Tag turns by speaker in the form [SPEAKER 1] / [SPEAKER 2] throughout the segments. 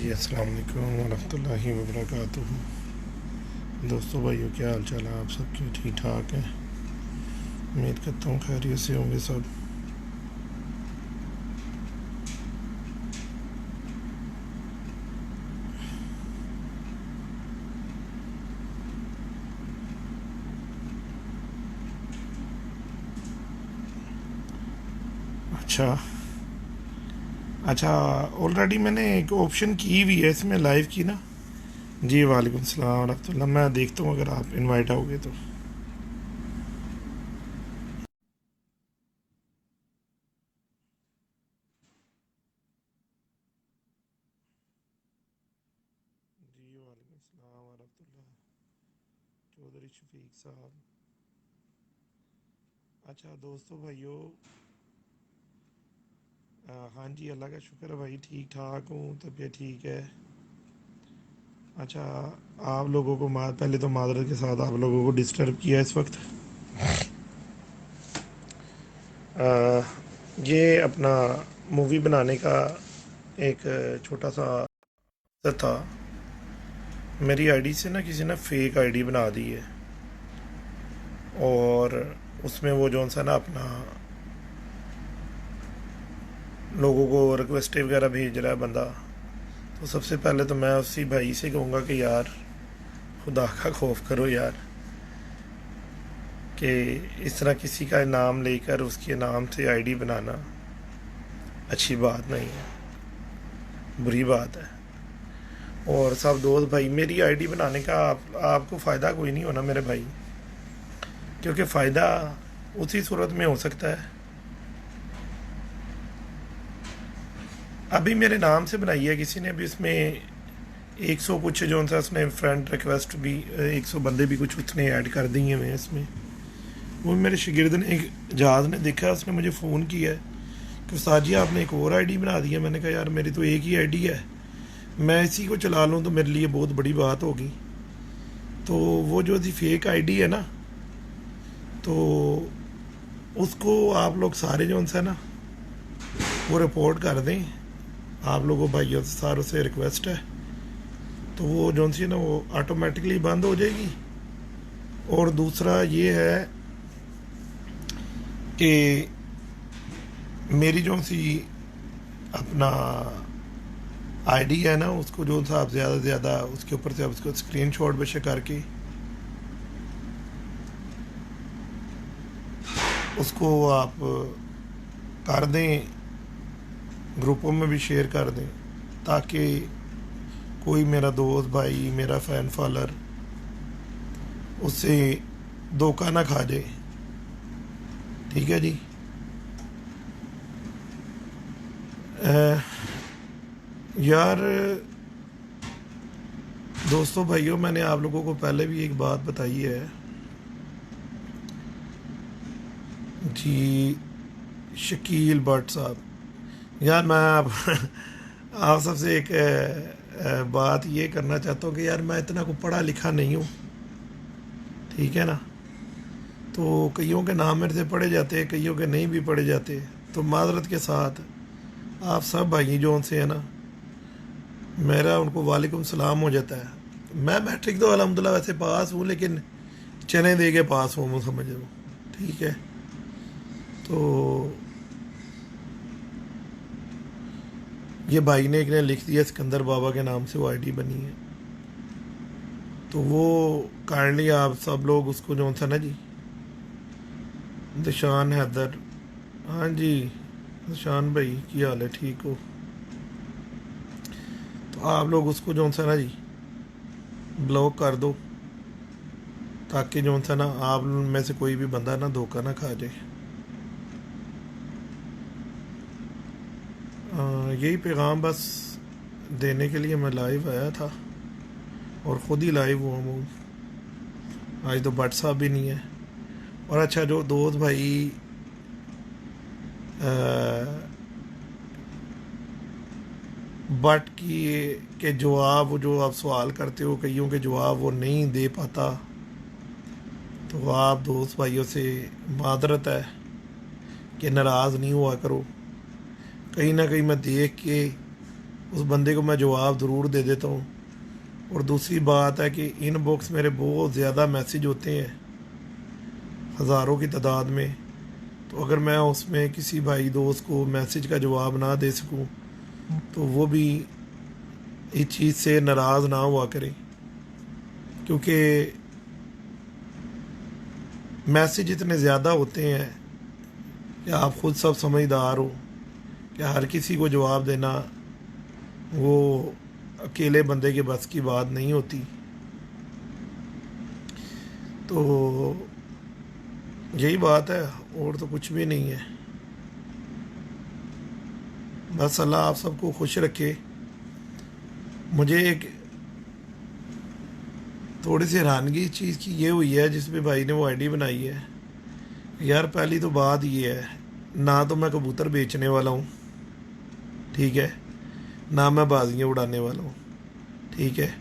[SPEAKER 1] जी अस्सलाम वालेकुम वरहमतुल्लाहि वबरकातुहू। दोस्तों भाइयों, क्या हाल चाल है? आप सबके ठीक ठाक हैं? उम्मीद करता हूँ खैरियत से होंगे सब। अच्छा अच्छा, ऑलरेडी मैंने एक ऑप्शन की हुई है इसमें लाइव की ना। जी वालेकुम सलाम वरहमतुल्लाह। मैं देखता हूँ अगर आप इनवाइट आओगे तो। जी वालेकुम सलाम वरहमतुल्लाह। चौधरी शफीक साहब। अच्छा दोस्तों भाइयों, हाँ जी अल्लाह का शुक्र है भाई, ठीक ठाक हूँ, तबीयत ठीक है। अच्छा, आप लोगों को पहले तो मादरत के साथ आप लोगों को डिस्टर्ब किया इस वक्त। आ, ये अपना मूवी बनाने का एक छोटा सा था। मेरी आईडी से ना किसी ने फेक आईडी बना दी है, और उसमें वो जौन सा ना अपना लोगों को रिक्वेस्ट वगैरह भेज रहा है बंदा। तो सबसे पहले तो मैं उसी भाई से कहूँगा कि यार खुदा का खौफ करो यार, कि इस तरह किसी का नाम लेकर उसके नाम से आईडी बनाना अच्छी बात नहीं है, बुरी बात है। और सब दोस्त भाई, मेरी आईडी बनाने का आपको फ़ायदा कोई नहीं होना मेरे भाई, क्योंकि फ़ायदा उसी सूरत में हो सकता है। अभी मेरे नाम से बनाई है किसी ने भी, इसमें 100 कुछ जो सा उसने फ्रेंड रिक्वेस्ट भी 100 बंदे भी कुछ उसने ऐड कर दिए हुए हैं इसमें। वो मेरे शागिर्द ने, एक जहाज़ ने देखा, उसने मुझे फ़ोन किया है कि उस्ताद जी आपने एक और आईडी बना दी है। मैंने कहा यार मेरी तो एक ही आईडी है, मैं इसी को चला लूँ तो मेरे लिए बहुत बड़ी बात होगी। तो वो जो थी फेक आईडी है ना, तो उसको आप लोग सारे जो उनसे ना वो रिपोर्ट कर दें। आप लोगों भाइयों से सारों से रिक्वेस्ट है, तो वो जो सी ना वो ऑटोमेटिकली बंद हो जाएगी। और दूसरा ये है कि मेरी जो सी अपना आईडी है ना, उसको जो सा आप ज़्यादा से ज़्यादा उसके ऊपर से आप उसको स्क्रीन शॉट बेशक करके उसको आप कर दें, ग्रुपों में भी शेयर कर दें, ताकि कोई मेरा दोस्त भाई, मेरा फ़ैन फॉलोअर उससे धोखा ना खा जाए। ठीक है जी। यार दोस्तों भाइयों, मैंने आप लोगों को पहले भी एक बात बताई है जी। शकील भट्ट साहब, यार मैं आप सबसे एक बात ये करना चाहता हूँ कि यार मैं इतना को पढ़ा लिखा नहीं हूँ, ठीक है ना। तो कईयों के नाम मेरे से पढ़े जाते हैं, कईयों के नहीं भी पढ़े जाते। तो माजरत के साथ आप सब भाई जो उनसे है ना, मेरा उनको वालेकुम सलाम हो जाता है। मैं मैट्रिक तो अलहमदिल्ला वैसे पास हूँ, लेकिन चने दे के पास हूँ, समझ लो। ठीक है। तो ये भाई ने एक ने लिख दिया सिकंदर बाबा के नाम से वो आईडी बनी है, तो वो काइंडली आप सब लोग उसको जो सा ना जी, निशान हैदर, हाँ जी निशान भाई की हाल है, ठीक हो? तो आप लोग उसको जो सा ना जी ब्लॉक कर दो, ताकि जो सा ना आप में से कोई भी बंदा ना धोखा ना खा जाए। यही पैगाम बस देने के लिए मैं लाइव आया था, और ख़ुद ही लाइव हुआ हूँ। आज तो भट्ट साहब भी नहीं है। और अच्छा, जो दोस्त भाई बट की के जवाब जो आप सवाल करते हो, कईयों के जवाब वो नहीं दे पाता, तो आप दोस्त भाइयों से मादरत है कि नाराज़ नहीं हुआ करो। कहीं ना कहीं मैं देख के उस बंदे को मैं जवाब ज़रूर दे देता हूँ। और दूसरी बात है कि इनबॉक्स मेरे बहुत ज़्यादा मैसेज होते हैं, हज़ारों की तादाद में। तो अगर मैं उसमें किसी भाई दोस्त को मैसेज का जवाब ना दे सकूं तो वो भी इस चीज़ से नाराज़ ना हुआ करें, क्योंकि मैसेज इतने ज़्यादा होते हैं कि आप ख़ुद सब समझदार हो कि हर किसी को जवाब देना वो अकेले बंदे के बस की बात नहीं होती। तो यही बात है, और तो कुछ भी नहीं है। बस अल्लाह आप सबको खुश रखे। मुझे एक थोड़ी सी हैरानगी चीज़ की ये हुई है जिसमें भाई ने वो आईडी बनाई है। यार पहली तो बात ये है, ना तो मैं कबूतर बेचने वाला हूँ, ठीक है, ना मैं बाजियाँ उड़ाने वाला हूँ, ठीक है।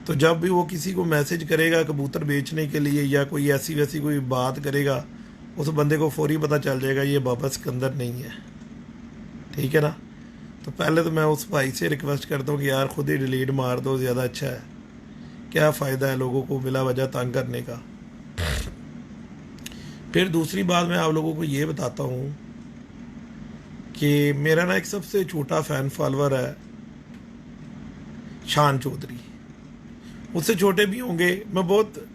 [SPEAKER 1] तो जब भी वो किसी को मैसेज करेगा कबूतर बेचने के लिए या कोई ऐसी वैसी कोई बात करेगा, उस बंदे को फौरी पता चल जाएगा ये बाबा सिकंदर नहीं है, ठीक है ना। तो पहले तो मैं उस भाई से रिक्वेस्ट करता हूँ कि यार खुद ही डिलीट मार दो, ज़्यादा अच्छा है। क्या फ़ायदा है लोगों को बिला वजह तंग करने का। फिर दूसरी बात मैं आप लोगों को ये बताता हूँ कि मेरा ना एक सबसे छोटा फ़ैन फॉलोअर है, शान चौधरी। उससे छोटे भी होंगे। मैं बहुत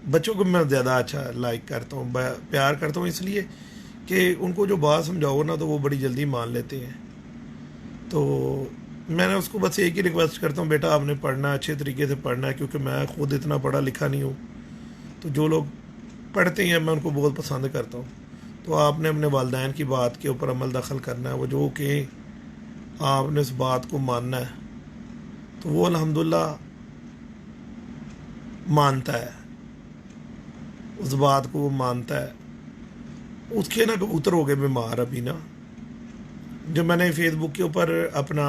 [SPEAKER 1] बच्चों को मैं ज़्यादा अच्छा लाइक करता हूँ, प्यार करता हूँ, इसलिए कि उनको जो बात समझाओ ना तो वो बड़ी जल्दी मान लेते हैं। तो मैंने उसको बस एक ही रिक्वेस्ट करता हूँ, बेटा आपने पढ़ना अच्छे तरीके से पढ़ना है, क्योंकि मैं खुद इतना पढ़ा लिखा नहीं हूँ। तो जो लोग पढ़ते हैं मैं उनको बहुत पसंद करता हूँ। तो आपने अपने वालिदैन की बात के ऊपर अमल दखल करना है, वो जो कि आपने उस बात को मानना है। तो वो अल्हम्दुलिल्लाह मानता है, उस बात को वो मानता है। उसके ना कबूतर हो गए बीमार अभी ना। जो मैंने फेसबुक के ऊपर अपना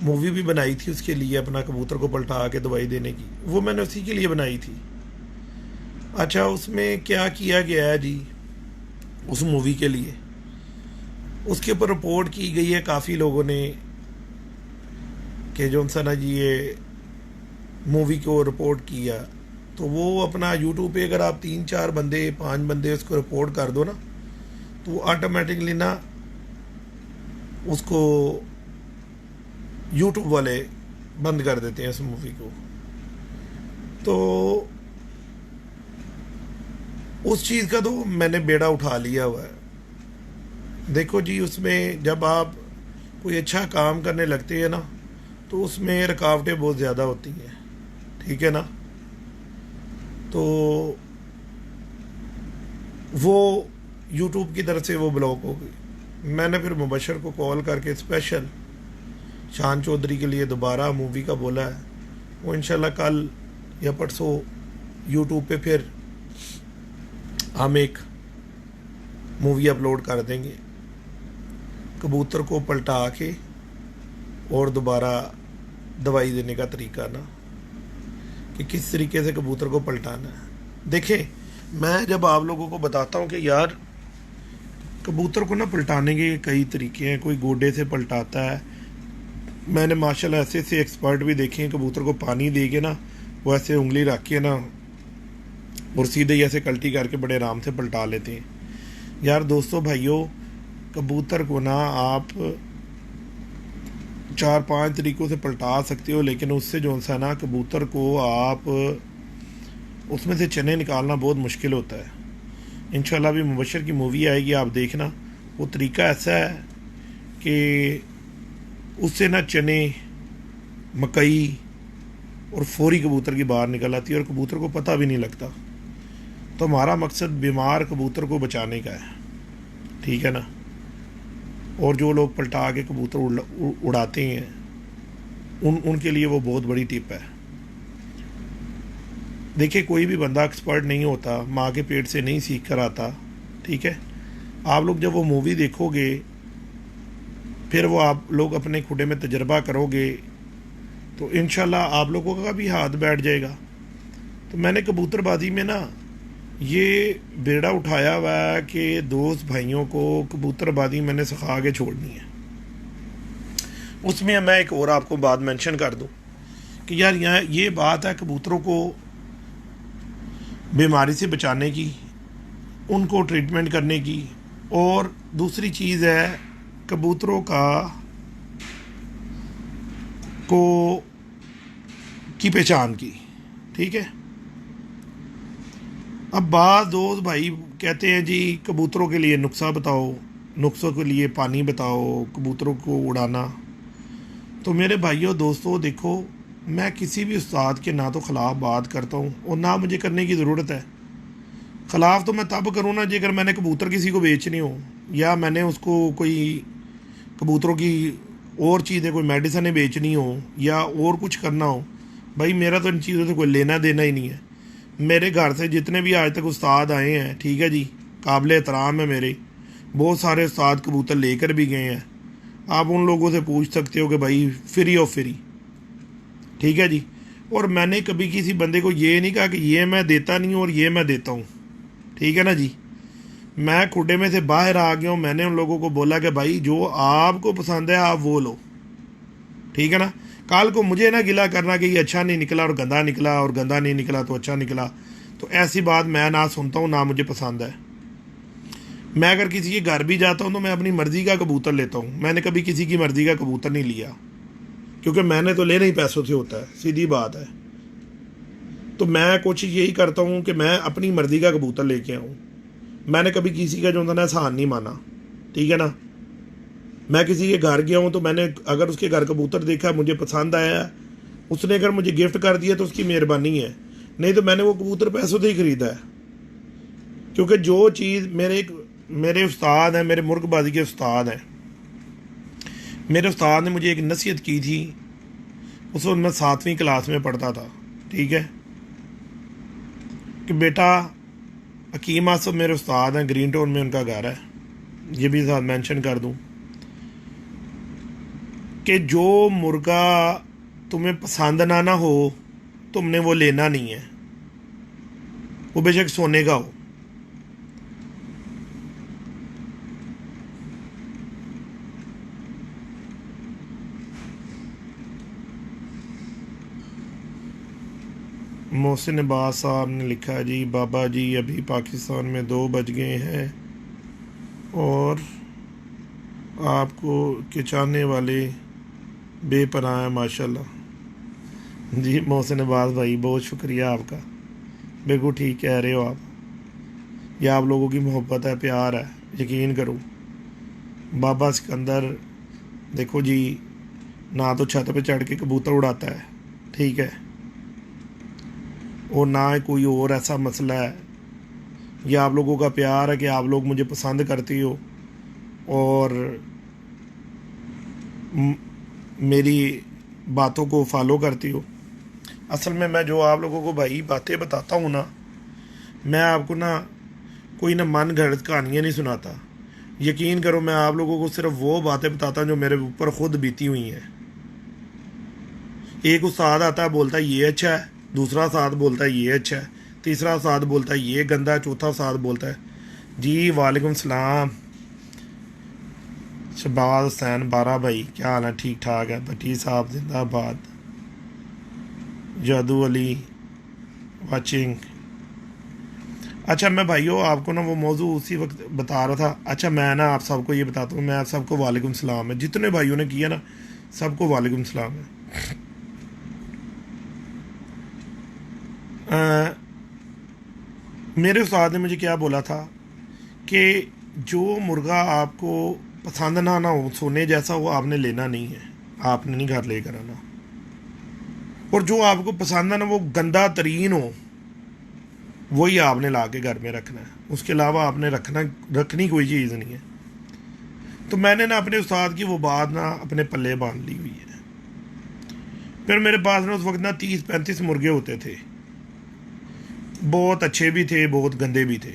[SPEAKER 1] मूवी भी बनाई थी उसके लिए, अपना कबूतर को पलटा के दवाई देने की, वो मैंने उसी के लिए बनाई थी। अच्छा, उसमें क्या किया गया है जी, उस मूवी के लिए उसके ऊपर रिपोर्ट की गई है काफ़ी लोगों ने कि जो सा ना जी ये मूवी को रिपोर्ट किया। तो वो अपना यूट्यूब पे अगर आप 3-4 बंदे 5 बंदे उसको रिपोर्ट कर दो ना, तो वो ऑटोमेटिकली ना उसको यूट्यूब वाले बंद कर देते हैं इस मूवी को। तो उस चीज़ का तो मैंने बेड़ा उठा लिया हुआ है। देखो जी, उसमें जब आप कोई अच्छा काम करने लगते हैं ना तो उसमें रुकावटें बहुत ज़्यादा होती हैं, ठीक है ना। तो वो यूट्यूब की तरफ से वो ब्लॉक हो गई। मैंने फिर मुबशर को कॉल करके स्पेशल शान चौधरी के लिए दोबारा मूवी का बोला है। वो इंशाल्लाह कल या परसों यूट्यूब पे फिर हम एक मूवी अपलोड कर देंगे, कबूतर को पलटा के और दोबारा दवाई देने का तरीका ना, कि किस तरीके से कबूतर को पलटाना है। देखें, मैं जब आप लोगों को बताता हूँ कि यार कबूतर को ना पलटाने के कई तरीके हैं। कोई गोडे से पलटाता है, मैंने माशाल्लाह ऐसे ऐसे एक्सपर्ट भी देखे हैं, कबूतर को पानी दे के ना वो ऐसे उंगली रख के ना और सीधे ही ऐसे कल्टी करके बड़े आराम से पलटा लेते हैं। यार दोस्तों भाइयों, कबूतर को ना आप 4-5 तरीक़ों से पलटा सकते हो, लेकिन उससे जो सा ना कबूतर को आप उसमें से चने निकालना बहुत मुश्किल होता है। इंशाल्लाह भी मुबशर की मूवी आएगी, आप देखना। वो तरीका ऐसा है कि उससे ना चने, मकई और फौरी कबूतर की बाहर निकल आती है और कबूतर को पता भी नहीं लगता। तो हमारा मकसद बीमार कबूतर को बचाने का है, ठीक है ना। और जो लोग पलटा के कबूतर उड़ाते हैं उनके लिए वो बहुत बड़ी टिप है। देखिए, कोई भी बंदा एक्सपर्ट नहीं होता, माँ के पेट से नहीं सीख कर आता, ठीक है। आप लोग जब वो मूवी देखोगे, फिर वो आप लोग अपने खुडे में तजर्बा करोगे, तो इंशाल्लाह आप लोगों का भी हाथ बैठ जाएगा। तो मैंने कबूतरबाजी में ना ये बेड़ा उठाया हुआ है कि दोस्त भाइयों को कबूतरबाजी मैंने सिखा के छोड़नी है। उसमें मैं एक और आपको बात मेंशन कर दूं कि यार यहाँ ये बात है कबूतरों को बीमारी से बचाने की, उनको ट्रीटमेंट करने की, और दूसरी चीज़ है कबूतरों का को की पहचान की। ठीक है। अब बाद दोस्त भाई कहते हैं जी कबूतरों के लिए नुस्खा बताओ, नुस्खों के लिए पानी बताओ कबूतरों को उड़ाना। तो मेरे भाइयों दोस्तों देखो, मैं किसी भी उस्ताद के ना तो ख़िलाफ़ बात करता हूँ और ना मुझे करने की ज़रूरत है। ख़िलाफ़ तो मैं तब करूँ ना जी अगर मैंने कबूतर किसी को बेचनी हो, या मैंने उसको कोई कबूतरों की और चीज़ें कोई मेडिसिन बेचनी हो या और कुछ करना हो। भाई मेरा तो इन चीज़ों से कोई लेना देना ही नहीं है। मेरे घर से जितने भी आज तक उस्ताद आए हैं, ठीक है जी, काबिल एहतराम है मेरे, बहुत सारे उस्ताद कबूतर लेकर भी गए हैं। आप उन लोगों से पूछ सकते हो कि भाई फ्री ऑफ फ्री, ठीक है जी। और मैंने कभी किसी बंदे को ये नहीं कहा कि ये मैं देता नहीं हूँ और ये मैं देता हूँ, ठीक है ना जी। मैं खुडे में से बाहर आ गया हूँ, मैंने उन लोगों को बोला कि भाई जो आपको पसंद है आप वो लो, ठीक है ना। कल को मुझे ना गिला करना कि ये अच्छा नहीं निकला और गंदा निकला और गंदा नहीं निकला तो अच्छा निकला, तो ऐसी बात मैं ना सुनता हूँ ना मुझे पसंद है। मैं अगर किसी के घर भी जाता हूँ तो मैं अपनी मर्ज़ी का कबूतर लेता हूँ, मैंने कभी किसी की मर्ज़ी का कबूतर नहीं लिया, क्योंकि मैंने तो लेना ही पैसों से होता है, सीधी बात है। तो मैं कोशिश यही करता हूँ कि मैं अपनी मर्ज़ी का कबूतर लेके आऊँ। मैंने कभी किसी का जो होता ना एहसान नहीं माना, ठीक है ना। मैं किसी के घर गया हूँ तो मैंने अगर उसके घर कबूतर देखा, मुझे पसंद आया, उसने अगर मुझे गिफ्ट कर दिया तो उसकी मेहरबानी है, नहीं तो मैंने वो कबूतर पैसों से ही ख़रीदा है। क्योंकि जो चीज़ मेरे उस्ताद हैं, मेरे मुर्गबाजी के उस्ताद हैं, मेरे उस्ताद ने मुझे एक नसीहत की थी। उस वक्त मैं 7वीं क्लास में पढ़ता था, ठीक है, कि बेटा हकीम आसफ मेरे उस्ताद हैं, ग्रीन टाउन में उनका घर है, ये भी साथ मेंशन कर दूं कि जो मुर्गा तुम्हें पसंद ना हो तुमने वो लेना नहीं है, वो बेशक सोने का हो। मोहसिन अब्बास साहब ने लिखा जी, बाबा जी अभी पाकिस्तान में 2 बज गए हैं और आपको के चाहने वाले बेपनाह हैं माशाल्लाह। जी मोहसिन अब्बास भाई बहुत शुक्रिया आपका, बिल्कुल ठीक कह रहे हो आप। ये आप लोगों की मोहब्बत है, प्यार है, यकीन करो। बाबा सिकंदर देखो जी ना तो छत पे चढ़ के कबूतर उड़ाता है, ठीक है, और ना कोई और ऐसा मसला है। ये आप लोगों का प्यार है कि आप लोग मुझे पसंद करती हो और मेरी बातों को फॉलो करती हो। असल में मैं जो आप लोगों को भाई बातें बताता हूँ ना, मैं आपको ना कोई ना मन गढ़ंत कहानियाँ नहीं सुनाता। यकीन करो मैं आप लोगों को सिर्फ वो बातें बताता हूँ जो मेरे ऊपर खुद बीती हुई हैं। एक उस्ताद आता है बोलता है ये अच्छा है, दूसरा उस्ताद बोलता है ये अच्छा है, तीसरा उस्ताद बोलता है ये गंदा है, चौथा उस्ताद बोलता है जी वालेकुम सलाम शहबाज हुसैन बारा भाई, क्या हाल है? ठीक ठाक है। भट्टी साहब जिंदाबाद। जादू अली वाचिंग। अच्छा मैं भाइयों आपको ना वो मौजू उसी वक्त बता रहा था। अच्छा मैं ना आप सबको ये बताता हूँ, मैं आप सबको वालेकुम सलाम है, जितने भाइयों ने किया ना सबको वालेकुम सलाम है। मेरे उस्ताद ने मुझे क्या बोला था कि जो मुर्गा आपको पसंद ना हो, सोने जैसा, वो आपने लेना नहीं है, आपने नहीं घर लेकर आना। और जो आपको पसंद है ना वो गंदा तरीन हो, वही आपने ला के घर में रखना है, उसके अलावा आपने रखनी कोई चीज़ नहीं है। तो मैंने ना अपने उस्ताद की वो बात ना अपने पल्ले बांध ली हुई है। फिर मेरे पास ना उस वक्त ना 30-35 मुर्गे होते थे, बहुत अच्छे भी थे बहुत गंदे भी थे,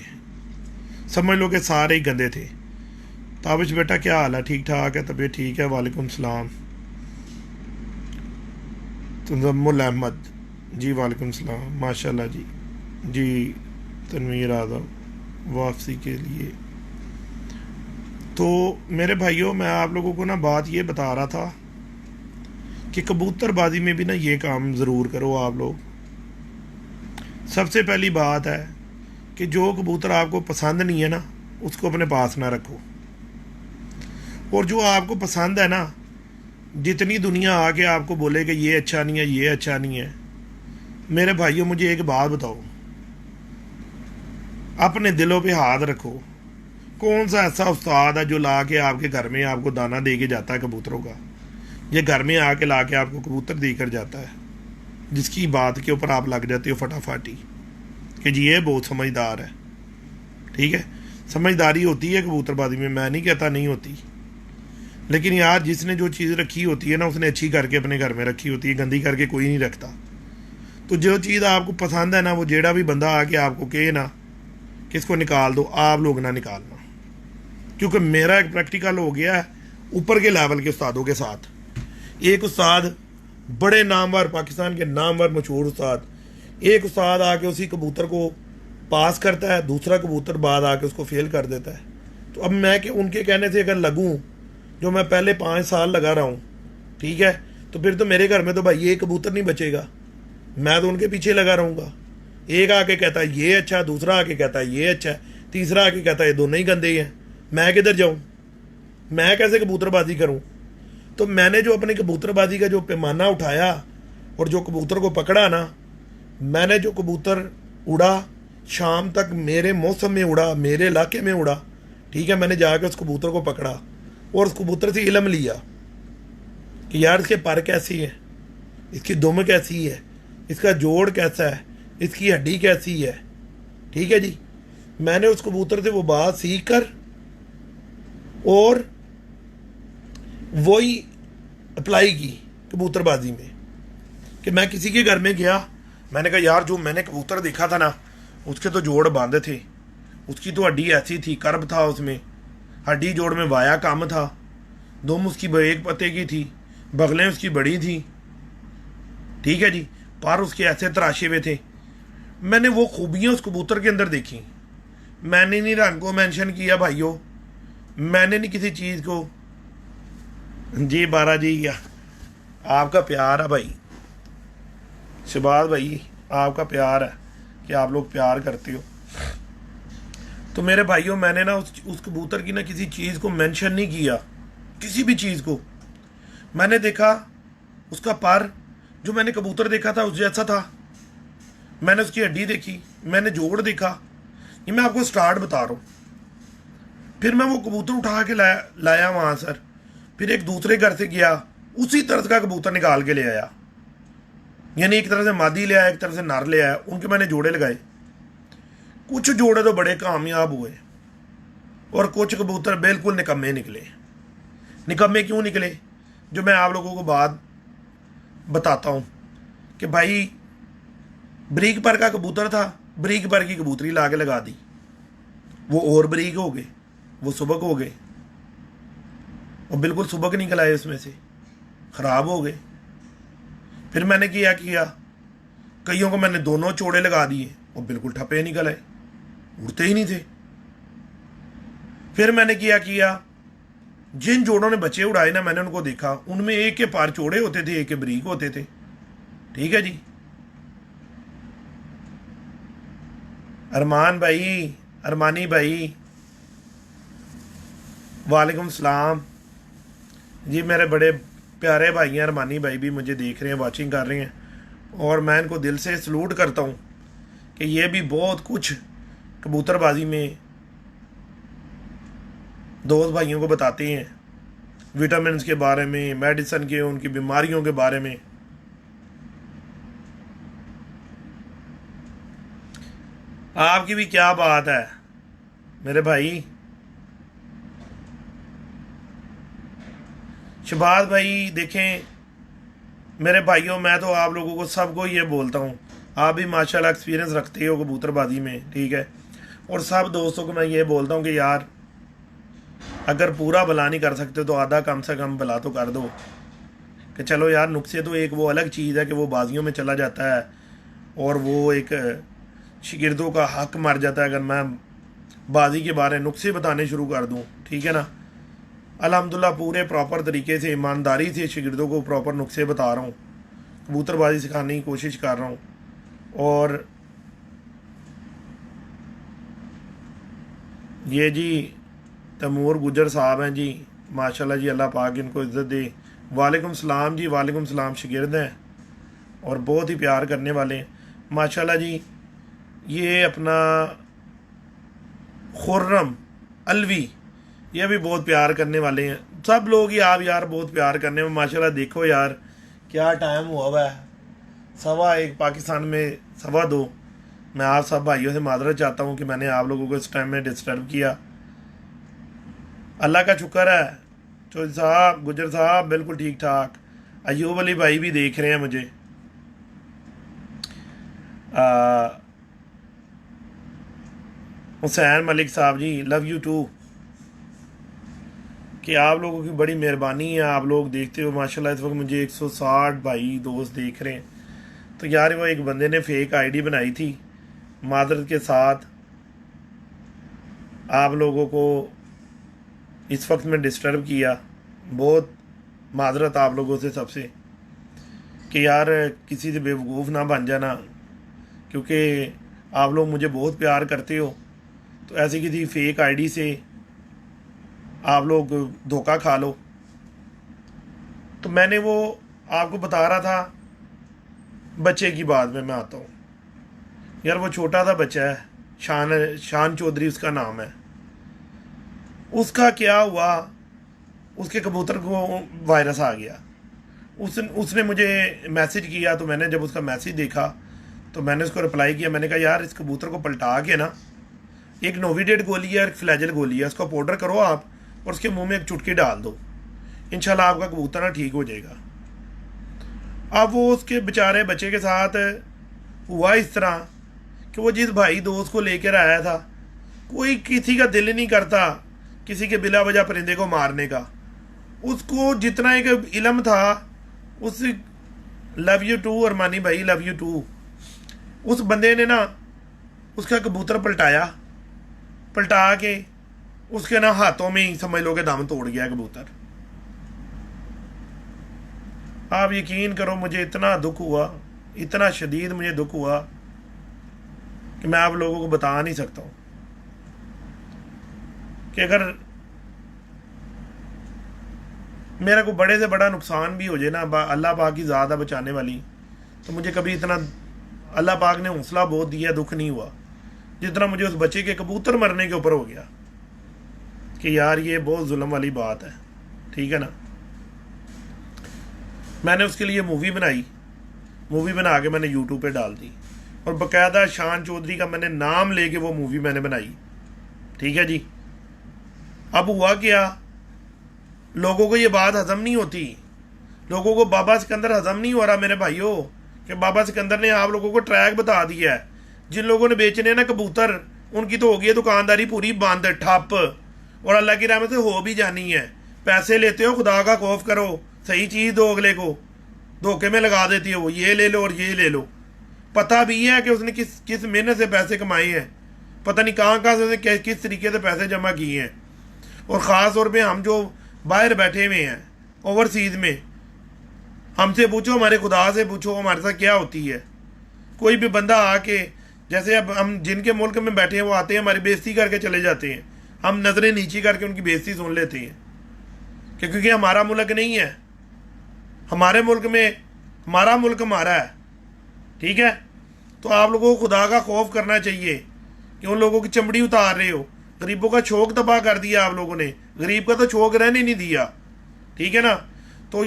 [SPEAKER 1] समझ लो कि सारे ही गंदे थे। ताबिश बेटा क्या हाल है? ठीक ठाक है, तबीयत ठीक है। वालेकुम सलाम। तजम्मुल अहमद जी वालेकुम सलाम माशाल्लाह जी। जी तनवीर आदम वापसी के लिए। तो मेरे भाइयों मैं आप लोगों को ना बात ये बता रहा था कि कबूतरबाजी में भी ना ये काम ज़रूर करो आप लोग। सबसे पहली बात है कि जो कबूतर आपको पसंद नहीं है ना, उसको अपने पास ना रखो। और जो आपको पसंद है ना, जितनी दुनिया आके आपको बोले कि ये अच्छा नहीं है, ये अच्छा नहीं है, मेरे भाइयों मुझे एक बात बताओ, अपने दिलों पे हाथ रखो। कौन सा ऐसा उस्ताद है जो ला के आपके घर में आपको दाना दे के जाता है कबूतरों का, ये घर में आके ला के आपको कबूतर देकर जाता है, जिसकी बात के ऊपर आप लग जाते हो फटाफटी कि जी ये बहुत समझदार है। ठीक है, समझदारी होती है कबूतरबाजी में, मैं नहीं कहता नहीं होती, लेकिन यार जिसने जो चीज़ रखी होती है ना, उसने अच्छी करके अपने घर में रखी होती है, गंदी करके कोई नहीं रखता। तो जो चीज़ आपको पसंद है ना, वो जेड़ा भी बंदा आके आपको कहे ना कि इसको निकाल दो, आप लोग ना निकालना। क्योंकि मेरा एक प्रैक्टिकल हो गया है ऊपर के लेवल के उस्तादों के साथ। एक उस्ताद, बड़े नामवर, पाकिस्तान के नामवर मशहूर उस्ताद, एक उस्ताद आके उसी कबूतर को पास करता है, दूसरा कबूतर बाद आके उसको फेल कर देता है। तो अब मैं कि उनके कहने से अगर लगूं, जो मैं पहले 5 साल लगा रहा हूँ, ठीक है, तो फिर तो मेरे घर में तो भाई ये कबूतर नहीं बचेगा, मैं तो उनके पीछे लगा रहूँगा। एक आके कहता है ये अच्छा, दूसरा आके कहता है ये अच्छा है, तीसरा आके कहता है ये दोनों ही गंदे ही हैं, मैं किधर जाऊँ, मैं कैसे कबूतरबाजी करूँ। तो मैंने जो अपनी कबूतरबाजी का जो पैमाना उठाया और जो कबूतर को पकड़ा ना, मैंने जो कबूतर उड़ा शाम तक मेरे मौसम में उड़ा, मेरे इलाके में उड़ा, ठीक है, मैंने जाकर उस कबूतर को पकड़ा और उस कबूतर से इल्म लिया कि यार इसके पर कैसी है, इसकी दुम कैसी है, इसका जोड़ कैसा है, इसकी हड्डी कैसी है। ठीक है जी, मैंने उस कबूतर से वो बात सीख कर और वही अप्लाई की कबूतरबाजी में। कि मैं किसी के घर में गया, मैंने कहा यार जो मैंने कबूतर देखा था ना, उसके तो जोड़ बांधे थे, उसकी तो हड्डी ऐसी थी, कर्ब था उसमें, हड्डी जोड़ में वाया कम था, दुम उसकी एक पत्ते की थी, बगलें उसकी बड़ी थी, ठीक है जी, पर उसके ऐसे तराशे हुए थे। मैंने वो खूबियाँ उस कबूतर के अंदर देखी। मैंने नहीं रंग को मेंशन किया भाइयों, मैंने नहीं किसी चीज़ को। जी बारा जी, या आपका प्यार है भाई, शहबाज भाई आपका प्यार है कि आप लोग प्यार करते हो। तो मेरे भाइयों, मैंने ना उस कबूतर की ना किसी चीज़ को मेंशन नहीं किया, किसी भी चीज़ को। मैंने देखा उसका पर जो मैंने कबूतर देखा था उस जैसा था, मैंने उसकी हड्डी देखी, मैंने जोड़ देखा, ये मैं आपको स्टार्ट बता रहा हूँ। फिर मैं वो कबूतर उठा के लाया वहाँ सर, फिर एक दूसरे घर से गया, उसी तरह का कबूतर निकाल के ले आया, यानी एक तरह से मादी ले आया, एक तरह से नर ले आया, उनके मैंने जोड़े लगाए। कुछ जोड़े तो बड़े कामयाब हुए और कुछ कबूतर बिल्कुल निकम्मे निकले। निकम्मे क्यों निकले, जो मैं आप लोगों को बात बताता हूँ कि भाई बरीक पर का कबूतर था, बरीक पर की कबूतरी ला के लगा दी, वो और बरीक हो गए, वो सुबक हो गए, और बिल्कुल सुबक निकल आए, उसमें से ख़राब हो गए। फिर मैंने किया कईयों को मैंने दोनों चोड़े लगा दिए, वो बिल्कुल ठप्पे निकल आए, उड़ते ही नहीं थे। फिर मैंने किया जिन जोड़ों ने बच्चे उड़ाए ना, मैंने उनको देखा, उनमें एक के पार चौड़े होते थे, एक के बरीक होते थे। ठीक है जी, अरमान भाई, अरमानी भाई, वालेकुम सलाम जी, मेरे बड़े प्यारे भाई हैं। अरमानी भाई भी मुझे देख रहे हैं, वाचिंग कर रहे हैं, और मैं इनको दिल से सलूट करता हूँ कि ये भी बहुत कुछ कबूतरबाजी में दोस्त भाइयों को बताते हैं, विटामिन के बारे में, मेडिसिन के, उनकी बीमारियों के बारे में। आपकी भी क्या बात है मेरे भाई। शहबाज भाई देखें मेरे भाइयों, मैं तो आप लोगों को सबको ये बोलता हूँ, आप भी माशाल्लाह एक्सपीरियंस रखते हो कबूतरबाजी में, ठीक है, और सब दोस्तों को मैं ये बोलता हूँ कि यार अगर पूरा भला नहीं कर सकते तो आधा कम से कम भला तो कर दो। कि चलो यार, नुक्से तो एक वो अलग चीज़ है कि वो बाजियों में चला जाता है और वो एक शागिर्दों का हक मर जाता है अगर मैं बाजी के बारे में नुक्से बताने शुरू कर दूँ, ठीक है ना। अल्हम्दुलिल्लाह पूरे प्रॉपर तरीके से ईमानदारी से शागिर्दों को प्रॉपर नुस्खे बता रहा हूँ, कबूतरबाजी सिखाने की कोशिश कर रहा हूँ। और ये जी तैमूर गुजर साहब हैं जी, माशाल्लाह जी, अल्लाह पाक इनको इज़्ज़त दे। वालेकुम सलाम जी, वालेकुम सलाम, शागिर्द हैं और बहुत ही प्यार करने वाले हैं माशाल्लाह जी। ये अपना खुर्रम अलवी, ये भी बहुत प्यार करने वाले हैं। सब लोग ही आप यार बहुत प्यार करने में माशाल्लाह। देखो यार क्या टाइम हुआ है, 1:15 पाकिस्तान में 2:15। मैं आप सब भाइयों से माजरत चाहता हूँ कि मैंने आप लोगों को इस टाइम में डिस्टर्ब किया। अल्लाह का शुक्र है, चौधरी साहब, गुजर साहब बिल्कुल ठीक ठाक। अयूब अली भाई भी देख रहे हैं मुझे। हुसैन मलिक साहब जी, लव यू टू। कि आप लोगों की बड़ी मेहरबानी है, आप लोग देखते हो माशाल्लाह। इस वक्त मुझे 160 भाई दोस्त देख रहे हैं। तो यार वो एक बंदे ने फेक आईडी बनाई थी, मादरत के साथ आप लोगों को इस वक्त में डिस्टर्ब किया। बहुत मादरत आप लोगों से सबसे कि यार किसी से बेवकूफ़ ना बन जाना, क्योंकि आप लोग मुझे बहुत प्यार करते हो। तो ऐसी किसी फेक आईडी से आप लोग धोखा खा लो। तो मैंने वो आपको बता रहा था बच्चे की बात में मैं आता हूँ। यार वो छोटा सा बच्चा है, शान चौधरी उसका नाम है। उसका क्या हुआ, उसके कबूतर को वायरस आ गया। उसने मुझे मैसेज किया, तो मैंने जब उसका मैसेज देखा तो मैंने उसको रिप्लाई किया। मैंने कहा यार इस कबूतर को पलटा के ना, एक नोविडेट गोली है, एक फ्लैजल गोली है, उसको पाउडर करो आप और उसके मुंह में एक चुटकी डाल दो, इंशाल्लाह आपका कबूतर ना ठीक हो जाएगा। अब वो उसके बेचारे बच्चे के साथ हुआ इस तरह कि वो जिस भाई दोस्त को लेकर आया था, कोई किसी का दिल नहीं करता किसी के बिला वजह परिंदे को मारने का। उसको जितना एक इल्म था, उस लव यू टू अरमानी भाई, लव यू टू, उस बंदे ने ना उसका कबूतर पलटा के उसके ना हाथों में ही समझ लो कि दम तोड़ गया कबूतर। आप यकीन करो मुझे इतना दुख हुआ, इतना शदीद मुझे दुख हुआ कि मैं आप लोगों को बता नहीं सकता हूँ कि अगर मेरा को बड़े से बड़ा नुकसान भी हो जाए ना, अल्लाह पाक की ज़्यादा बचाने वाली, तो मुझे कभी इतना अल्लाह पाक ने हौसला बहुत दिया, दुख नहीं हुआ जितना मुझे उस बच्चे के कबूतर मरने के ऊपर हो गया कि यार ये बहुत जुल्म वाली बात है। ठीक है ना। मैंने उसके लिए मूवी बना के मैंने यूट्यूब पे डाल दी और बाकायदा शान चौधरी का मैंने नाम लेके वो मूवी मैंने बनाई। ठीक है जी। अब हुआ क्या, लोगों को ये बात हजम नहीं होती, लोगों को बाबा सिकंदर हजम नहीं हो रहा मेरे भाइयों, कि बाबा सिकंदर ने आप लोगों को ट्रैक बता दिया है। जिन लोगों ने बेचने ना कबूतर, उनकी तो होगी है दुकानदारी पूरी बंद ठप, और अल्लाह की रहमत से हो भी जानी है। पैसे लेते हो, खुदा का खौफ करो, सही चीज़ दो, अगले को धोखे में लगा देती है वो, ये ले लो और ये ले लो। पता भी है कि उसने किस मेहनत से पैसे कमाए हैं, पता नहीं कहाँ से उसने किस तरीके से पैसे जमा किए हैं। और ख़ास तौर पे हम जो बाहर बैठे हुए हैं ओवरसीज़ में, हमसे पूछो, हमारे खुदा से पूछो हमारे साथ क्या होती है। कोई भी बंदा आके, जैसे अब हम जिनके मुल्क में बैठे हैं वो आते हैं हमारी बेइज्जती करके चले जाते हैं, हम नज़रें नीची करके उनकी बेइज्जती सुन लेते हैं क्योंकि हमारा मुल्क नहीं है। हमारे मुल्क में हमारा मुल्क हमारा है। ठीक है। तो आप लोगों को खुदा का खौफ करना चाहिए कि उन लोगों की चमड़ी उतार रहे हो। गरीबों का शौक तबाह कर दिया आप लोगों ने, गरीब का तो शौक रहने नहीं दिया। ठीक है ना। तो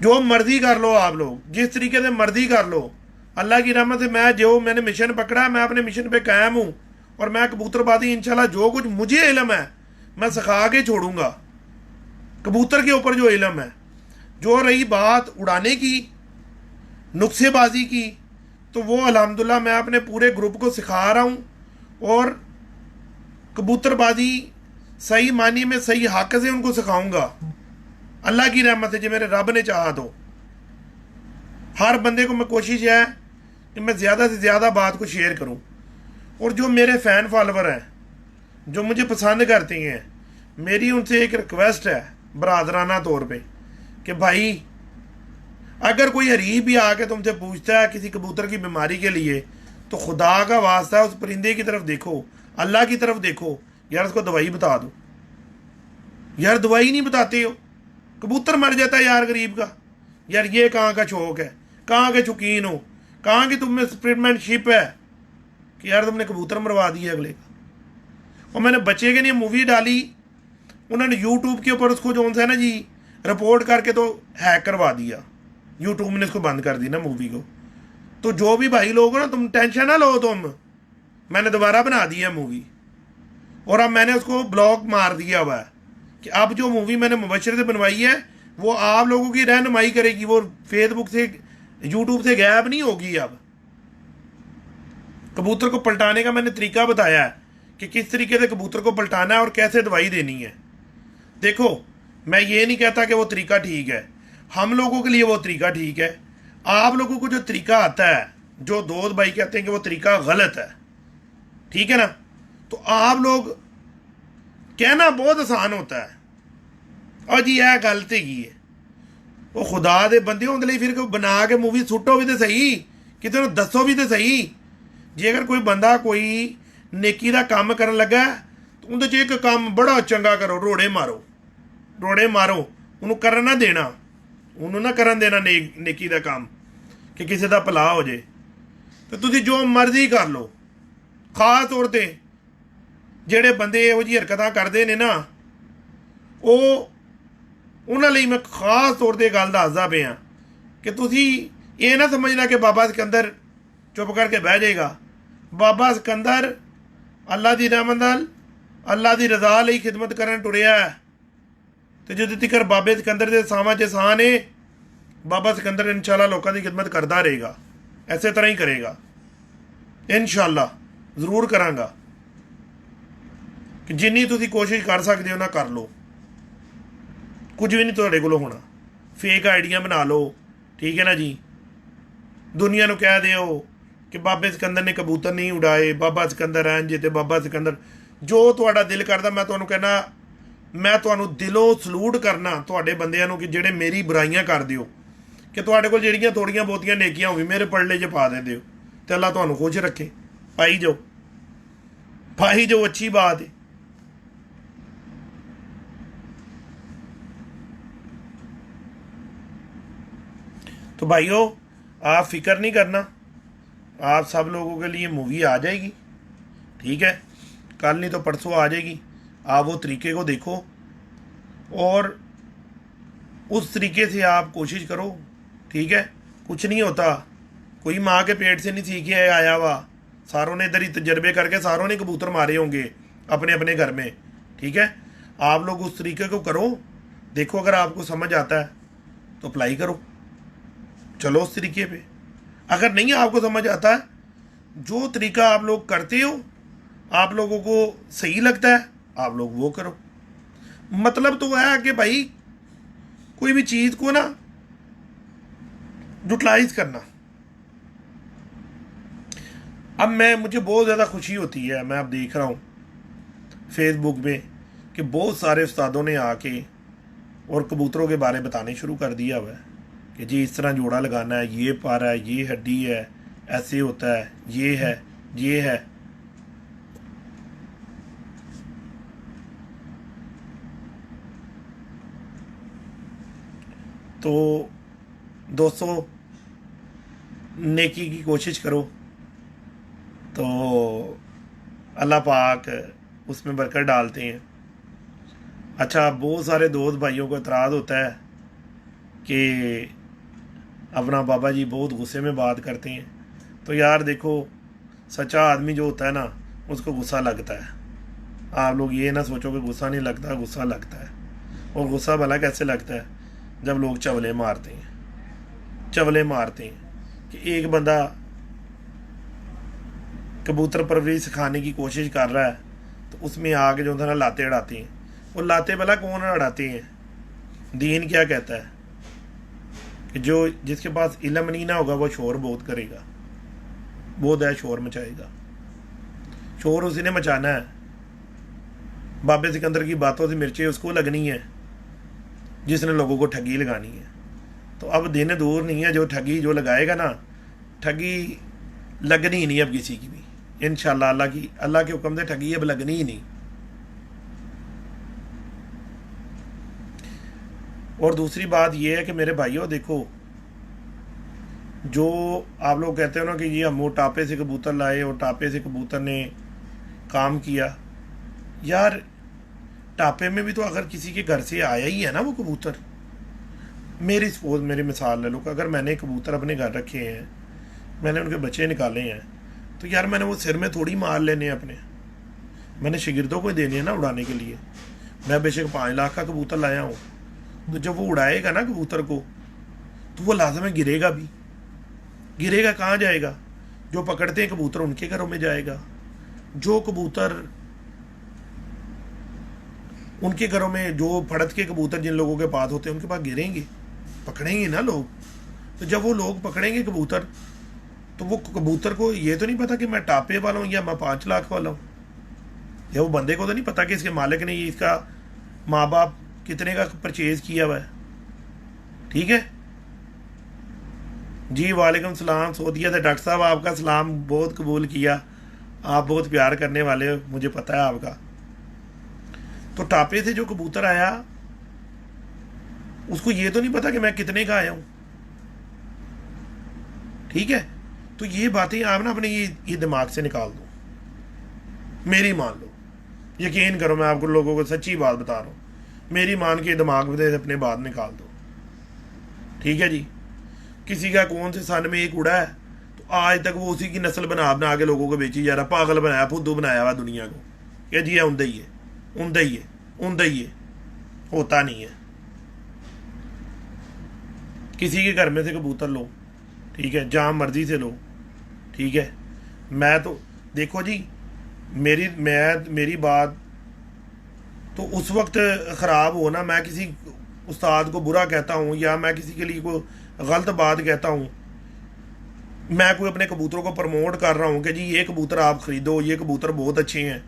[SPEAKER 1] जो मर्जी कर लो, आप लोग जिस तरीके से मर्जी कर लो। अल्लाह की रहमत से मैंने मिशन पकड़ा, मैं अपने मिशन पे कायम हूँ और मैं कबूतरबाजी इंशाल्लाह जो कुछ मुझे इल्म है मैं सिखा के छोड़ूंगा। कबूतर के ऊपर जो इल्म है, जो रही बात उड़ाने की, नुक्सेबाजी की, तो वो अल्हम्दुलिल्लाह मैं अपने पूरे ग्रुप को सिखा रहा हूँ और कबूतरबाजी सही मानी में सही हक से उनको सिखाऊंगा। अल्लाह की रहमत है, जो मेरे रब ने चाहा तो हर बंदे को मैं कोशिश है कि मैं ज़्यादा से ज़्यादा बात को शेयर करूं। और जो मेरे फ़ैन फॉलोवर हैं, जो मुझे पसंद करते हैं, मेरी उनसे एक रिक्वेस्ट है बरादराना तौर पे कि भाई अगर कोई हरीफ भी आके तुमसे पूछता है किसी कबूतर की बीमारी के लिए, तो खुदा का वास्ता है उस परिंदे की तरफ देखो, अल्लाह की तरफ देखो, यार उसको दवाई बता दो। यार दवाई नहीं बताते हो, कबूतर मर जाता है यार गरीब का। यार ये कहाँ का शौक है, कहाँ के शौकीन हो, कहाँ की तुम में स्पोर्ट्समैनशिप है कि यार तुमने कबूतर मरवा दिया अगले का। और मैंने बच्चे के लिए मूवी डाली, उन्होंने यूट्यूब के ऊपर उसको जो सा ना जी रिपोर्ट करके तो हैक करवा दिया, यूट्यूब ने इसको बंद कर दी ना मूवी को। तो जो भी भाई लोग हो ना, तुम टेंशन ना लो, मैंने दोबारा बना दी है मूवी, और अब मैंने उसको ब्लॉक मार दिया हुआ है कि अब जो मूवी मैंने मुबशर से बनवाई है वो आप लोगों की रहनुमाई करेगी, वो फेसबुक से यूट्यूब से गायब नहीं होगी। अब कबूतर को पलटाने का मैंने तरीका बताया है कि किस तरीके से कबूतर को पलटाना है और कैसे दवाई देनी है। देखो मैं ये नहीं कहता कि वो तरीका ठीक है, हम लोगों के लिए वो तरीका ठीक है। आप लोगों को जो तरीका आता है, जो दोस्त भाई कहते हैं कि वो तरीका गलत है, ठीक है ना, तो आप लोग कहना बहुत आसान होता है, और जी यह गलत ही है। वो खुदा दे बंदे होंदे लिए फिर बना के मूवी सुट्टो भी तो सही, किसी दसो भी तो सही। जे अगर कोई बंदा कोई नेकी का काम करन लगा तो उनके च एक काम बड़ा चंगा करो, रोड़े मारो, उन्होंने करन ना देना, उन्होंने ना करन देना नेकी का काम कि किसी का भला हो जाए। तो तुसी जो मर्जी कर लो। खास तौर पर ਜਿਹੜੇ ਬੰਦੇ ਇਹੋ ਜਿਹੀ ਹਰਕਤਾਂ ਕਰਦੇ ਨੇ ਨਾ, ਉਹ ਉਹਨਾਂ ਲਈ ਮੈਂ ਖਾਸ ਤੌਰ 'ਤੇ ਗੱਲ ਦੱਸਦਾ ਪਿਆ ਕਿ ਤੁਸੀਂ ਇਹ ਨਾ ਸਮਝਣਾ ਕਿ ਬਾਬਾ ਸਿਕੰਦਰ ਚੁੱਪ ਕਰਕੇ ਬਹਿ ਜਾਏਗਾ। ਬਾਬਾ ਸਿਕੰਦਰ ਅੱਲਾ ਦੀ ਰਹਿਮਤ ਨਾਲ ਅੱਲਾ ਦੀ ਰਜ਼ਾ ਲਈ ਖਿਦਮਤ ਕਰਨ ਟੁਰਿਆ ਹੈ, ਅਤੇ ਜਦੋਂ ਤੀਕਰ ਬਾਬੇ ਸਿਕੰਦਰ ਦੇ ਸਾਹਾਂ 'ਚ ਸਾਹ ਨੇ, ਬਾਬਾ ਸਿਕੰਦਰ ਇਨਸ਼ਾਅੱਲਾ ਲੋਕਾਂ ਦੀ ਖਿਦਮਤ ਕਰਦਾ ਰਹੇਗਾ, ਇਸੇ ਤਰ੍ਹਾਂ ਹੀ ਕਰੇਗਾ ਇਨਸ਼ਾਅੱਲਾ। ਜ਼ਰੂਰ ਕਰਾਂਗਾ कि जिन्नी तुसी कोशिश कर सकते हो ना कर लो, कुछ भी नहीं तुहाडे कोलों होना। फेक आइडिया बना लो, ठीक है ना जी, दुनिया को कह दो कि बाबे सिकंदर ने कबूतर नहीं उड़ाए, बाबा सिकंदर इंज ते बाबा सिकंदर। जो तुहाडा दिल करदा, मैं तुहानूं कहना, मैं तुहानूं दिलों सलूट करना तुहाडे बंदियां नूं कि जिहड़े मेरी बुराइयां करदे हो, कि तुहाडे कोल जिहड़ियां थोड़ियां बहुतियां नेकियां होवी मेरे पल्ले 'च पा दिंदे हो, ते अल्लाह तुहानूं खुश रखे। पाई जाओ, अच्छी बात है। तो भाइयों आप फिक्र नहीं करना, आप सब लोगों के लिए मूवी आ जाएगी, ठीक है, कल नहीं तो परसों आ जाएगी। आप वो तरीके को देखो और उस तरीके से आप कोशिश करो, ठीक है। कुछ नहीं होता, कोई माँ के पेट से नहीं सीख के आया हुआ, सारों ने इधर ही तजर्बे करके सारों ने कबूतर मारे होंगे अपने अपने घर में, ठीक है। आप लोग उस तरीके को करो, देखो अगर आपको समझ आता है तो अप्लाई करो, चलो उस तरीके पे। अगर नहीं आपको समझ आता है, जो तरीका आप लोग करते हो, आप लोगों को सही लगता है, आप लोग वो करो। मतलब तो है कि भाई कोई भी चीज़ को ना यूटिलाइज करना। अब मुझे बहुत ज़्यादा खुशी होती है, मैं अब देख रहा हूँ फेसबुक पे कि बहुत सारे उस्तादों ने आके और कबूतरों के बारे बताने शुरू कर दिया हुआ है कि जी इस तरह जोड़ा लगाना है, ये पारा है, ये हड्डी है, ऐसे होता है, ये है। तो दोस्तों नेकी की कोशिश करो तो अल्लाह पाक उसमें बरकत डालते हैं। अच्छा, बहुत सारे दोस्त भाइयों को एतराज़ होता है कि अपना बाबा जी बहुत गुस्से में बात करते हैं। तो यार देखो, सच्चा आदमी जो होता है ना, उसको गुस्सा लगता है। आप लोग ये ना सोचो कि गुस्सा नहीं लगता, गुस्सा लगता है। और गुस्सा भला कैसे लगता है? जब लोग चवले मारते हैं कि एक बंदा कबूतर परवरिश सिखाने की कोशिश कर रहा है, तो उसमें आके जो ना लाते अड़ाते हैं। वो लाते भला कौन अड़ाते हैं? दीन क्या कहता है कि जो जिसके पास इल्म नहीं ना होगा वो शोर बहुत करेगा, बहुत है शोर मचाएगा। शोर उसी ने मचाना है बाबे सिकंदर की बातों से मिर्चें उसको लगनी है जिसने लोगों को ठगी लगानी है। तो अब दिन दूर नहीं है जो ठगी जो लगाएगा ना, ठगी लगनी ही नहीं अब किसी की भी इंशाल्लाह। अल्लाह के हुक्म से ठगी अब लगनी ही नहीं। और दूसरी बात यह है कि मेरे भाइयों देखो, जो आप लोग कहते हो ना कि ये हम वो टापे से कबूतर लाए और टापे से कबूतर ने काम किया, यार टापे में भी तो अगर किसी के घर से आया ही है ना वो कबूतर, मेरी मिसाल ले लो कि अगर मैंने कबूतर अपने घर रखे हैं, मैंने उनके बच्चे निकाले हैं, तो यार मैंने वो सिर में थोड़ी मार लेने अपने, मैंने शागिर्दों को देने हैं ना उड़ाने के लिए। मैं बेशक 5 लाख का कबूतर लाया हूँ, तो जब वो उड़ाएगा ना कबूतर को, तो वो लाजम है गिरेगा भी। गिरेगा कहाँ जाएगा? जो पकड़ते हैं कबूतर उनके घरों में जाएगा। जो कबूतर उनके घरों में, जो फड़त के कबूतर जिन लोगों के पास होते हैं उनके पास गिरेंगे, पकड़ेंगे ना लोग। तो जब वो लोग पकड़ेंगे कबूतर, तो वो कबूतर को ये तो नहीं पता कि मैं टापे वाला हूँ या मैं 5 लाख वाला हूँ, या वो बंदे को तो नहीं पता कि इसके मालिक ने इसका माँ बाप कितने का परचेज किया हुआ है। ठीक है जी, वालेकुम सलाम सोदिया से। डॉक्टर साहब आपका सलाम बहुत कबूल किया, आप बहुत प्यार करने वाले हो, मुझे पता है आपका। तो टापे से जो कबूतर आया उसको ये तो नहीं पता कि मैं कितने का आया हूं। ठीक है, तो ये बातें आप ना अपने ये दिमाग से निकाल दो, मेरी मान लो, यकीन करो मैं आपको लोगों को सच्ची बात बता रहा हूँ, मेरी मान के दिमाग से अपने बात निकाल दो। ठीक है जी, किसी का कौन से सन में एक उड़ा है, तो आज तक वो उसी की नस्ल बना बना के लोगों को बेची जा रहा, पागल बनाया, फुद्दू बनाया हुआ दुनिया को, क्या जी है उंदा ही है, उंदा ही है, उंदा ही है, होता नहीं है। किसी के घर में से कबूतर लो, ठीक है, जहाँ मर्जी से लो, ठीक है। मैं तो देखो जी, मेरी बात तो उस वक्त ख़राब हो ना, मैं किसी उस्ताद को बुरा कहता हूँ या मैं किसी के लिए कोई गलत बात कहता हूँ, मैं कोई अपने कबूतरों को प्रमोट कर रहा हूँ कि जी ये कबूतर आप ख़रीदो, ये कबूतर बहुत अच्छे हैं,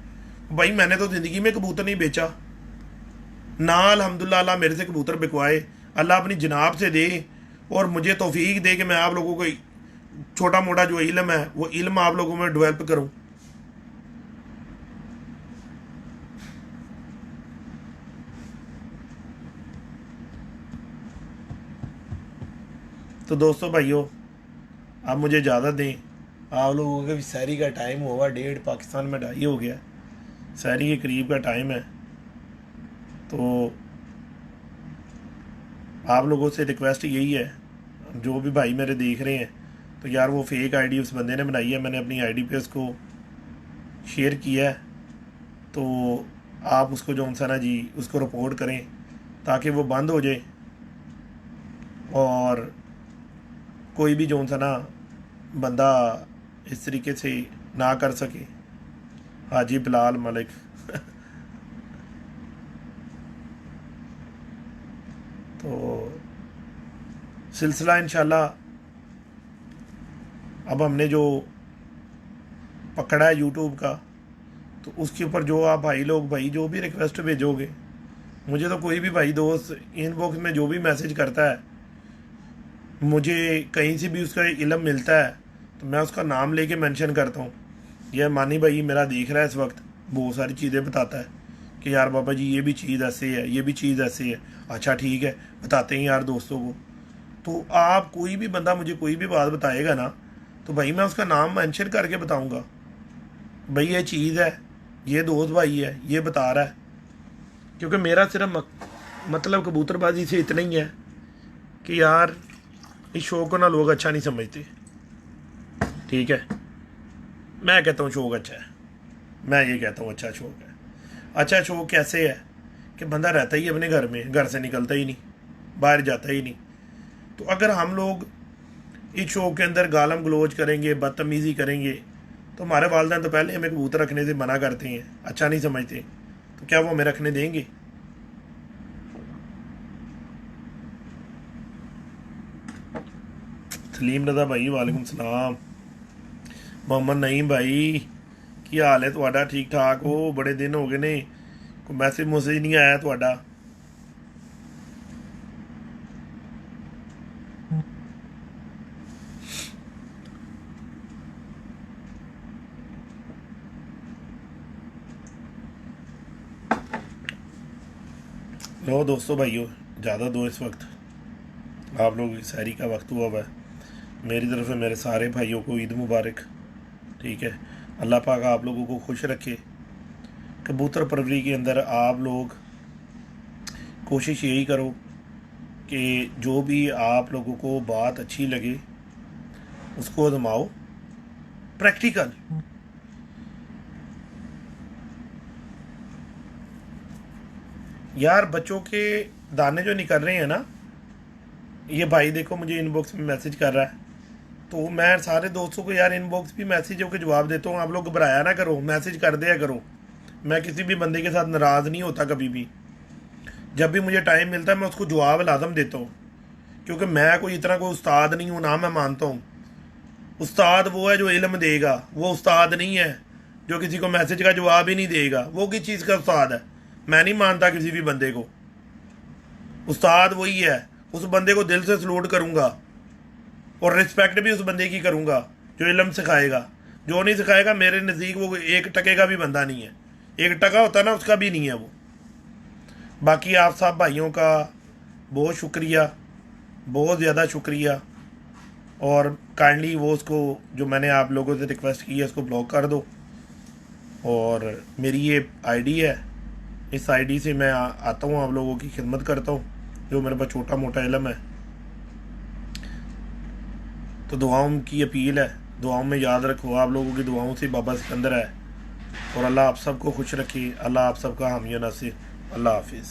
[SPEAKER 1] भाई मैंने तो ज़िंदगी में कबूतर नहीं बेचा ना। अल्हम्दुलिल्लाह अल्लाह मेरे से कबूतर बिकवाए, अल्लाह अपनी जनाब से दे और मुझे तौफीक दे कि मैं आप लोगों को छोटा मोटा जो इल्म है वो इल्म आप लोगों में डेवलप करूँ। तो दोस्तों भाइयों, आप मुझे इजाज़त दें, आप लोगों के भी सहरी का टाइम होगा, 1:30 पाकिस्तान में 2:30 हो गया, सहरी के करीब का टाइम है। तो आप लोगों से रिक्वेस्ट यही है, जो भी भाई मेरे देख रहे हैं, तो यार वो फेक आईडी उस बंदे ने बनाई है, मैंने अपनी आईडी पे उसको शेयर किया है, तो आप उसको जो सा ना जी उसको रिपोर्ट करें ताकि वो बंद हो जाए और कोई भी जो सा ना बंदा इस तरीके से ना कर सके। हाजी बिलाल मलिक तो सिलसिला इंशाल्लाह अब हमने जो पकड़ा है यूट्यूब का, तो उसके ऊपर जो आप भाई लोग भाई जो भी रिक्वेस्ट भेजोगे, मुझे तो कोई भी भाई दोस्त इनबॉक्स में जो भी मैसेज करता है, मुझे कहीं से भी उसका इल्म मिलता है तो मैं उसका नाम लेके मेंशन करता हूँ। यह मानी भाई मेरा देख रहा है इस वक्त, बहुत सारी चीज़ें बताता है कि यार बाबा जी ये भी चीज़ ऐसे है, ये भी चीज़ ऐसे है, अच्छा ठीक है, बताते हैं यार दोस्तों को। तो आप कोई भी बंदा मुझे कोई भी बात बताएगा ना, तो भाई मैं उसका नाम मेंशन करके बताऊँगा, भाई ये चीज़ है, ये दोस्त भाई है, ये बता रहा है। क्योंकि मेरा सिर्फ मतलब कबूतरबाजी से इतना ही है कि यार इस शौक को ना लोग अच्छा नहीं समझते। ठीक है, मैं कहता हूँ शौक अच्छा है, मैं ये कहता हूँ अच्छा शौक है। अच्छा शौक कैसे है कि बंदा रहता ही अपने घर में, घर से निकलता ही नहीं, बाहर जाता ही नहीं। तो अगर हम लोग इस शौक के अंदर गालम गलोच करेंगे, बदतमीज़ी करेंगे, तो हमारे वालिदैन तो पहले हमें कबूतर रखने से मना करते हैं, अच्छा नहीं समझते, तो क्या वो हमें रखने देंगे? सलीम रजा भाई वालेकुम सलाम। मोहम्मद नईम भाई की हाल है तुहाडा? ठीक ठाक हो? बड़े दिन हो गए ने, कोई मैसेज नहीं आया ਤੁਹਾਡਾ? लो दोस्तों भाइयों, ज़्यादा दो इस वक्त, आप लोगों की सहरी का वक्त हुआ हुआ है। मेरी तरफ से मेरे सारे भाइयों को ईद मुबारक। ठीक है, अल्लाह पाक आप लोगों को खुश रखे। कबूतर परवरी के अंदर आप लोग कोशिश यही करो कि जो भी आप लोगों को बात अच्छी लगे उसको आजमाओ, प्रैक्टिकल। यार बच्चों के दाने जो निकल रहे हैं ना, ये भाई देखो मुझे इनबॉक्स में मैसेज कर रहा है, तो मैं सारे दोस्तों को यार इनबॉक्स भी मैसेजों के जवाब देता हूँ। आप लोग घबराया ना करो, मैसेज कर दिया करो। मैं किसी भी बंदे के साथ नाराज़ नहीं होता कभी भी। जब भी मुझे टाइम मिलता है मैं उसको जवाब लाजम देता हूँ, क्योंकि मैं कोई इतना कोई उस्ताद नहीं हूँ ना। मैं मानता हूँ उस्ताद वो है जो इल्म देगा, वो उस्ताद नहीं है जो किसी को मैसेज का जवाब ही नहीं देगा। वो किस चीज़ का उस्ताद है? मैं नहीं मानता किसी भी बंदे को। उस्ताद वही है, उस बंदे को दिल से सलूट करूँगा और रिस्पेक्ट भी उस बंदे की करूँगा जो इल्म सिखाएगा। जो नहीं सिखाएगा मेरे नज़दीक वो 1% का भी बंदा नहीं है। 1% होता ना, उसका भी नहीं है वो। बाकी आप सब भाइयों का बहुत शुक्रिया, बहुत ज़्यादा शुक्रिया। और काइंडली वो उसको जो मैंने आप लोगों से रिक्वेस्ट की है उसको ब्लॉक कर दो। और मेरी ये आईडी है, इस आईडी से मैं आता हूँ, आप लोगों की खिदमत करता हूँ जो मेरे पास छोटा मोटा इल्म है। तो दुआओं की अपील है, दुआओं में याद रखो। आप लोगों की दुआओं से बाबा सिकंदर है। और अल्लाह आप सबको खुश रखे। अल्लाह आप सबका हामी नासिर। अल्लाह हाफिज़।